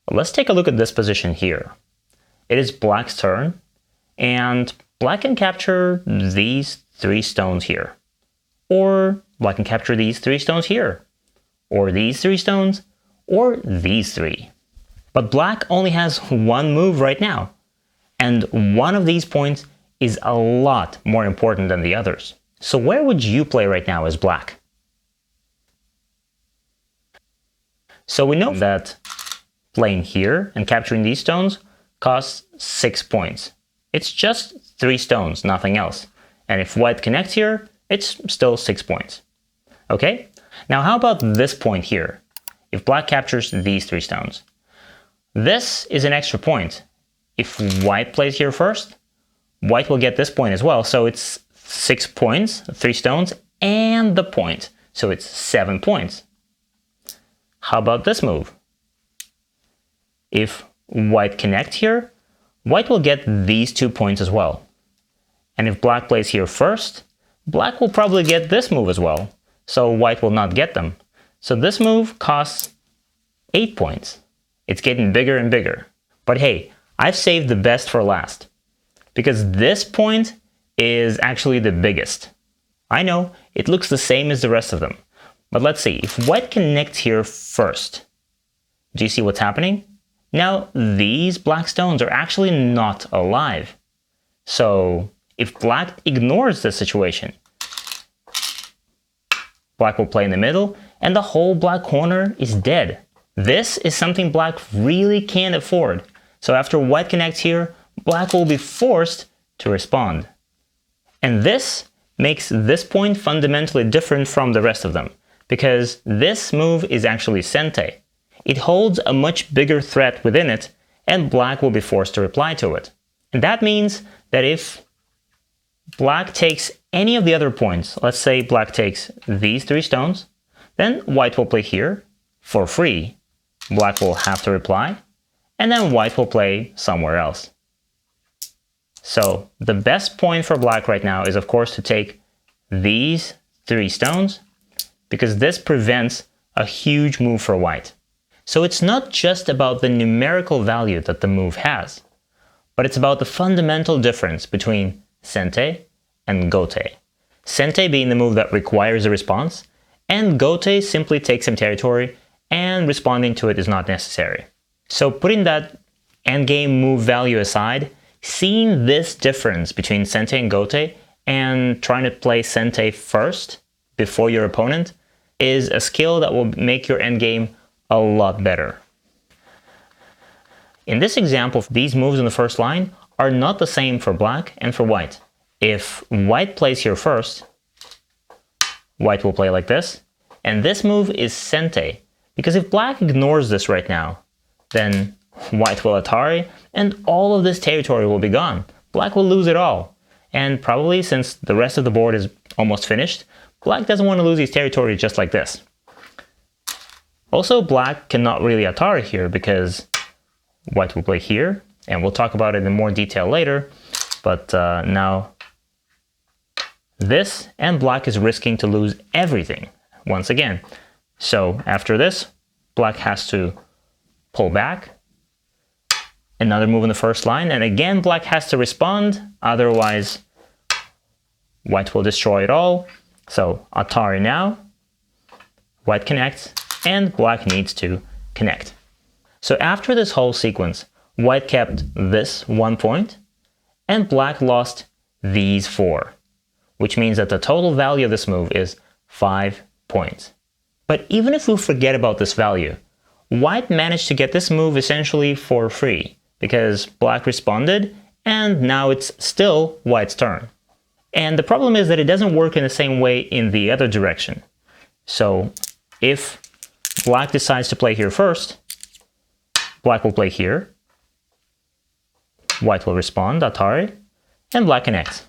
But let's take a look at this position here. It is black's turn, and black can capture these 3 stones here. Or black can capture these 3 stones here. Or these 3 stones, or these 3. But black only has one move right now, and one of these points is a lot more important than the others. So where would you play right now as black? So we know that playing here and capturing these stones costs 6 points. It's just 3 stones, nothing else. And if white connects here, it's still 6 points. Okay? Now how about this point here? If black captures these 3 stones. This is an extra point. If white plays here first, white will get this point as well. So it's 6 points, 3 stones, and the point. So it's 7 points. How about this move? If white connects here, white will get these 2 points as well. And if black plays here first, black will probably get this move as well. So white will not get them. So this move costs 8 points. It's getting bigger and bigger. But hey, I've saved the best for last. Because this point is actually the biggest. I know, it looks the same as the rest of them. But let's see, if white connects here first, do you see what's happening? Now, these black stones are actually not alive. So, if black ignores this situation, black will play in the middle, and the whole black corner is dead. This is something black really can't afford. So after white connects here, black will be forced to respond. And this makes this point fundamentally different from the rest of them, because this move is actually Sente. It holds a much bigger threat within it, and black will be forced to reply to it. And that means that if black takes any of the other points, let's say black takes these 3 stones, then white will play here for free. Black will have to reply, and then white will play somewhere else. So the best point for black right now is, of course, to take these 3 stones, because this prevents a huge move for white. So it's not just about the numerical value that the move has, but it's about the fundamental difference between Sente and Gote. Sente being the move that requires a response, and Gote simply takes some territory and responding to it is not necessary. So putting that endgame move value aside, seeing this difference between Sente and Gote and trying to play Sente first before your opponent is a skill that will make your endgame a lot better. In this example, these moves in the first line are not the same for black and for white. If white plays here first, white will play like this, and this move is Sente, because if black ignores this right now, then white will Atari, and all of this territory will be gone. Black will lose it all. And probably, since the rest of the board is almost finished, black doesn't want to lose his territory just like this. Also, black cannot really Atari here because white will play here, and we'll talk about it in more detail later, but now this, and black is risking to lose everything once again. So after this, black has to pull back, another move in the first line, and again black has to respond, otherwise white will destroy it all. So Atari now, white connects, and black needs to connect. So after this whole sequence, white kept this 1 point, and black lost these 4, which means that the total value of this move is 5 points. But even if we forget about this value, white managed to get this move essentially for free, because black responded, and now it's still white's turn. And the problem is that it doesn't work in the same way in the other direction. So if black decides to play here first, black will play here, white will respond, Atari, and black connects.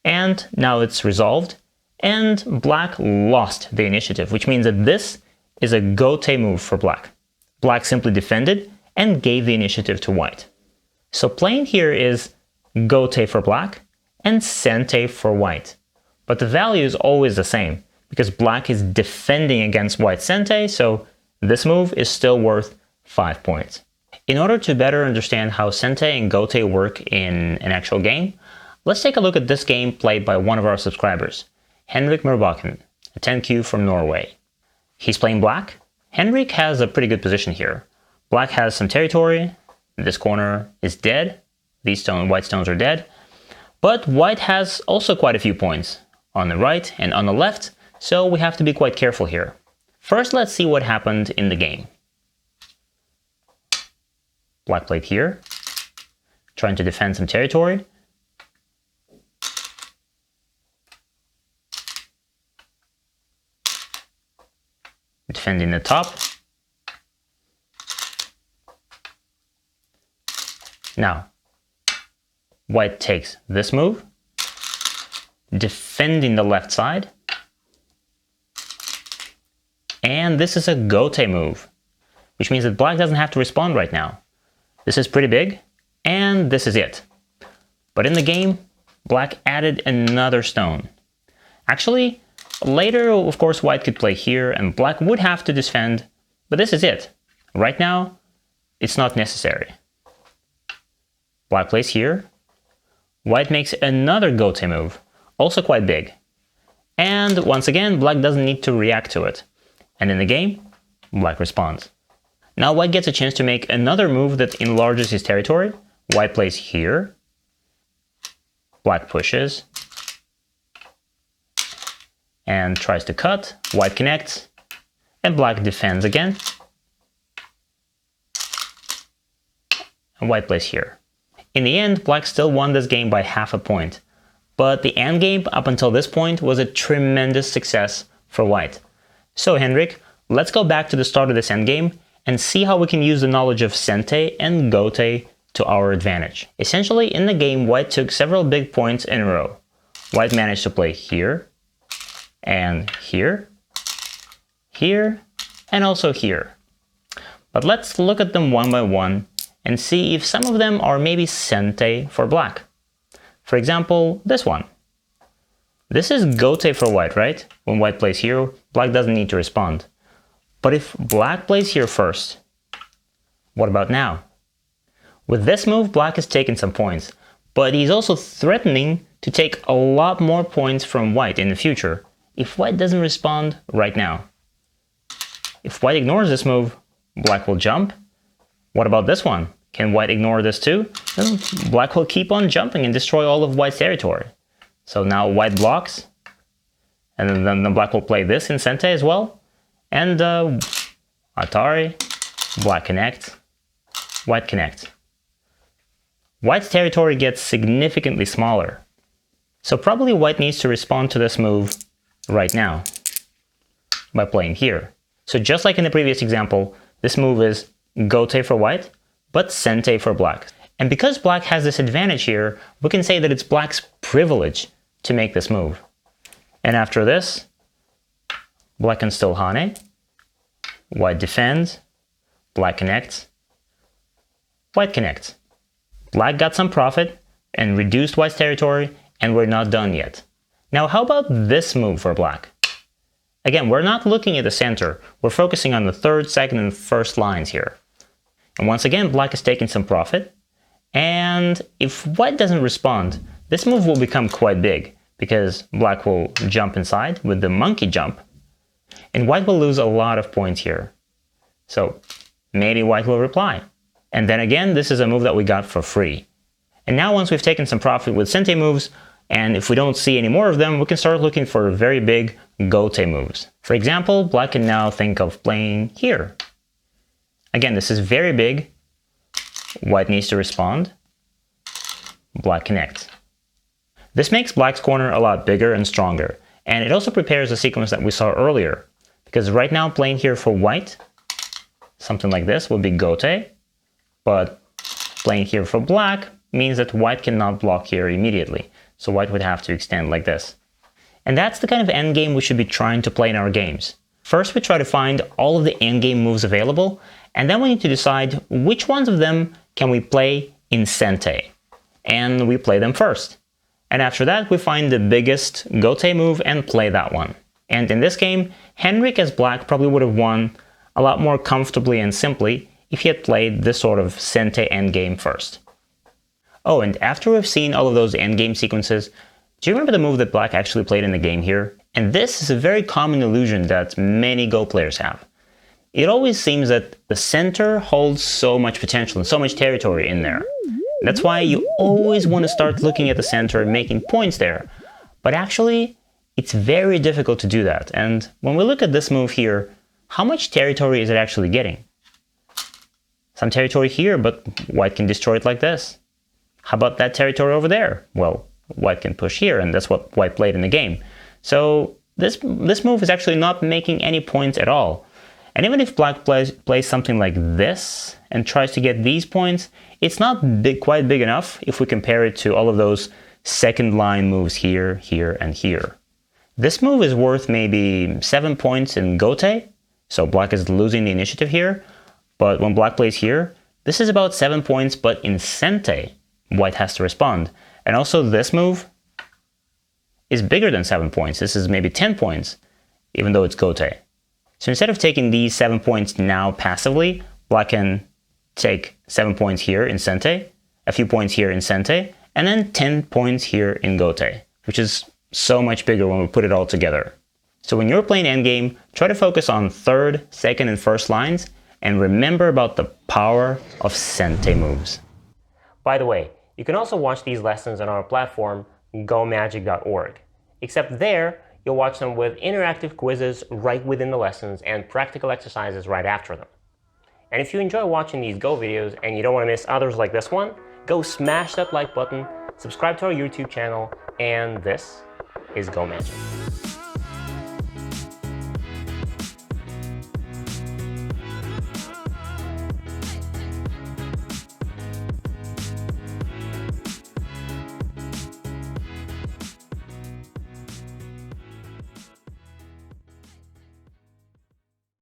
And now it's resolved, and black lost the initiative, which means that this is a Gote move for black. Black simply defended and gave the initiative to white. So playing here is Gote for black and Sente for white. But the value is always the same, because black is defending against white Sente, so this move is still worth 5 points. In order to better understand how Sente and Gote work in an actual game, let's take a look at this game played by one of our subscribers, Henrik Murbakken, a 10Q from Norway. He's playing black. Henrik has a pretty good position here. Black has some territory, this corner is dead, these white stones are dead, but white has also quite a few points on the right and on the left, so we have to be quite careful here. First, let's see what happened in the game. Black played here, trying to defend some territory. Defending the top. Now, white takes this move, defending the left side. And this is a Gote move, which means that black doesn't have to respond right now. This is pretty big, and this is it. But in the game, black added another stone. Actually, later, of course, white could play here, and black would have to defend, but this is it. Right now, it's not necessary. Black plays here. White makes another Gote move, also quite big. And once again, black doesn't need to react to it. And in the game, black responds. Now white gets a chance to make another move that enlarges his territory. White plays here. Black pushes. And tries to cut. White connects. And black defends again. And white plays here. In the end, black still won this game by half a point. But the endgame up until this point was a tremendous success for white. So Henrik, let's go back to the start of this endgame and see how we can use the knowledge of Sente and Gote to our advantage. Essentially, in the game, white took several big points in a row. White managed to play here, and here, here, and also here. But let's look at them one by one and see if some of them are maybe Sente for black. For example, this one. This is Gote for white, right? When white plays here, black doesn't need to respond. But if black plays here first, what about now? With this move, black has taken some points, but he's also threatening to take a lot more points from white in the future if white doesn't respond right now. If white ignores this move, black will jump. What about this one? Can white ignore this too? Then black will keep on jumping and destroy all of white's territory. So now white blocks, and then black will play this in Sente as well. And Atari, black connects, white connects. White's territory gets significantly smaller. So probably white needs to respond to this move right now by playing here. So just like in the previous example, this move is Gote for white, but Sente for black. And because black has this advantage here, we can say that it's black's privilege to make this move. And after this, black can still Hane, white defends, black connects, white connects. Black got some profit and reduced white's territory, and we're not done yet. Now how about this move for black? Again, we're not looking at the center, we're focusing on the third, second, and first lines here. And once again, black is taking some profit, and if white doesn't respond, this move will become quite big, because black will jump inside with the monkey jump, and white will lose a lot of points here. So maybe white will reply. And then again, this is a move that we got for free. And now once we've taken some profit with Sente moves, and if we don't see any more of them, we can start looking for very big Gote moves. For example, black can now think of playing here. Again, this is very big. White needs to respond. Black connects. This makes black's corner a lot bigger and stronger, and it also prepares the sequence that we saw earlier. Because right now playing here for white, something like this would be Gote, but playing here for black means that white cannot block here immediately, so white would have to extend like this. And that's the kind of endgame we should be trying to play in our games. First we try to find all of the endgame moves available, and then we need to decide which ones of them can we play in Sente. And we play them first. And after that we find the biggest Gote move and play that one. And in this game, Henrik as black probably would have won a lot more comfortably and simply if he had played this sort of Sente endgame first. Oh, and after we've seen all of those endgame sequences, do you remember the move that Black actually played in the game here? And this is a very common illusion that many Go players have. It always seems that the center holds so much potential and so much territory in there. That's why you always want to start looking at the center and making points there. But actually, it's very difficult to do that. And when we look at this move here, how much territory is it actually getting? Some territory here, but White can destroy it like this. How about that territory over there? Well, White can push here, and that's what White played in the game. So this move is actually not making any points at all. And even if Black plays something like this and tries to get these points, it's not quite big enough if we compare it to all of those second line moves here, here, and here. This move is worth maybe 7 points in Gote, so Black is losing the initiative here. But when Black plays here, this is about 7 points, but in Sente, White has to respond. And also this move is bigger than 7 points. This is maybe 10 points, even though it's Gote. So instead of taking these 7 points now passively, Black can take 7 points here in Sente, a few points here in Sente, and then 10 points here in Gote, which is so much bigger when we put it all together. So when you're playing endgame, try to focus on third, second, and first lines, and remember about the power of Sente moves. By the way, you can also watch these lessons on our platform, gomagic.org. Except there, you'll watch them with interactive quizzes right within the lessons and practical exercises right after them. And if you enjoy watching these Go videos and you don't want to miss others like this one, go smash that like button, subscribe to our YouTube channel, and this is Go Magic.